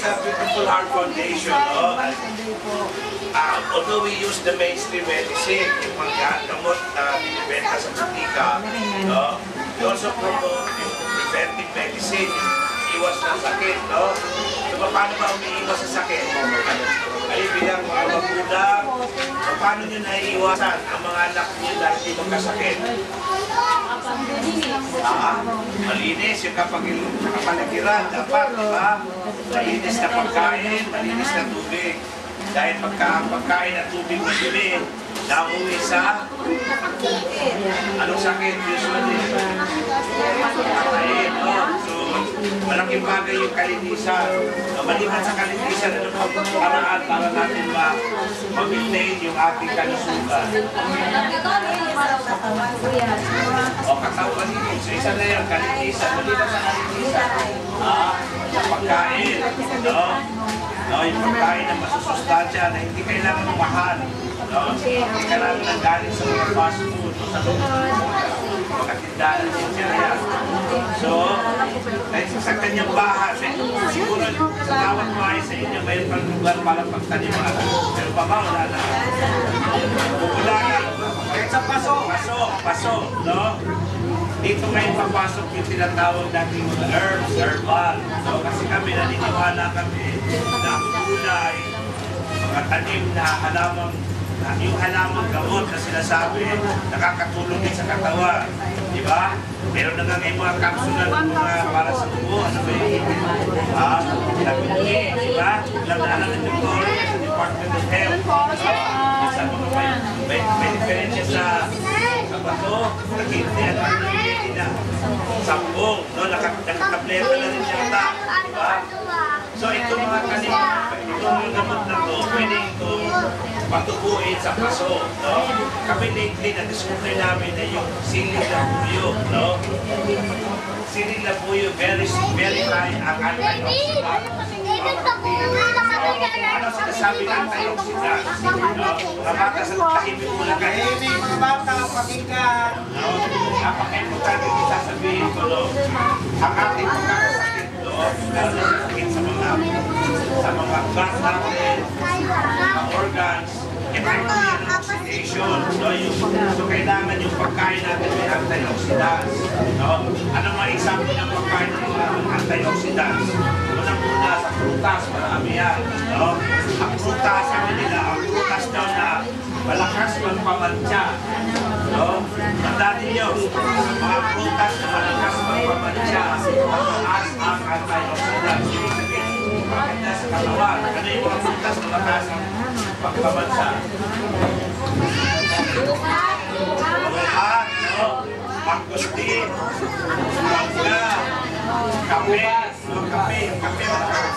sa Beautiful Heart Foundation, no? Although we use the mainstream medicine, yung mga gamot na binibenta sa butika, no? We also promote yung preventive medicine, iwas ng sakit, no? So, paano ba umiiwas sa sakit? Ay, bilang mga magulang, paano nyo naiiwasan ang mga anak nyo na hindi magkasakit? Malinis yung kapaligiran, dapat, di ba? Malinis na pagkain, malinis na tubig. Dahil pagkain at tubig na dili, nauwi sa anong sakit usually? Pagkain, no? So, malaking bagay yung kalinisan. Maliban sa kalinisan, ano pa paraan para natin ma-maintain yung ating kalusugan? O katawan nito. So, isa na yung kalinisan. Maliban sa kalinisan, pagkain, no? No, yung pagkain na masusustansya na hindi kailangan mahal. No? Hindi kailangan ng galing sa mga fast food o sa mga tindahan din siya. So, sa kanyang bahay, siguro sa bawat bahay sa inyo, mayroon pang lugar para pagtaniman. Pero pa ba, wala na. Pupulaan. Kahit sa paso, no? Dito ngayon papasok yung tinatawag natin mga herbs, herbal. So, kasi kami naniniwala kami na ang gulay, mga tanim na yung halamang gamot na sinasabi, nakakatulong din sa katawan. Di ba? Meron na nga ngayon mga kapsula ng mga para sa dugo. Ano ba yung nabili? Di ba? Alam na alam ng doktor sa Department of Health. Sa mga may diferensya sa bato, nakindi at na sampung, no? Nakatableta na rin siya ta. Diba? So itong mga kanina, itong gamot na to, pwede itong patubuin sa paso, no? Kami lately na-discover namin na yung siling labuyo, no? Siling labuyo, very high ang antioxidant. Ano sinasabi ng antioxidant? Mga bata sa tahimik mo lang kayo. Mga bata, pakinggan. Napaka-importante yung sasabihin ko, no? Ang ating pagkakasakit, no? Lalo na sakit sa mga gut natin, mga organs, epekto yung oxidation, no? So, kailangan yung pagkain natin may antioxidants, no? Ano mga example ng pagkain ng mga antioxidants? Unang-una sa prutas, marami yan, no? Ang prutas, sabi nila, ang prutas daw na malakas magpamantya, no? Tandaan ninyo, mga prutas na malakas magpamantya, mataas ang antioxidants. Ibig sabihin, maganda sa katawan. Ano yung mga prutas na malakas ang pagpamantya? Buhat, no? Mangustin, mangga, kape, kape malakas.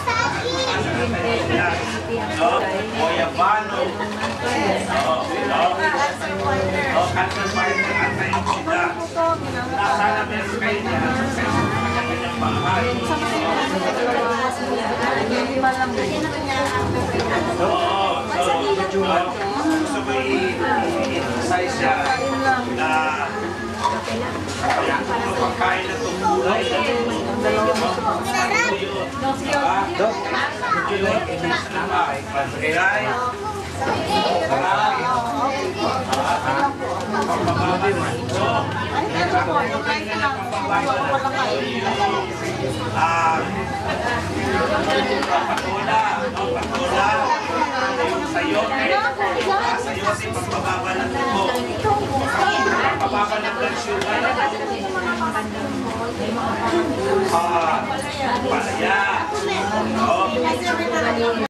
No? Guayabano, cancer fighter, antioxidants. Sana meron kayo niya sa kanyang bahay. Gusto ko i-emphasize siya na ang pagkain na itong gulay na ito, sayote, pagbababa ng dugo, pagbababa ng blood sugar, palaya,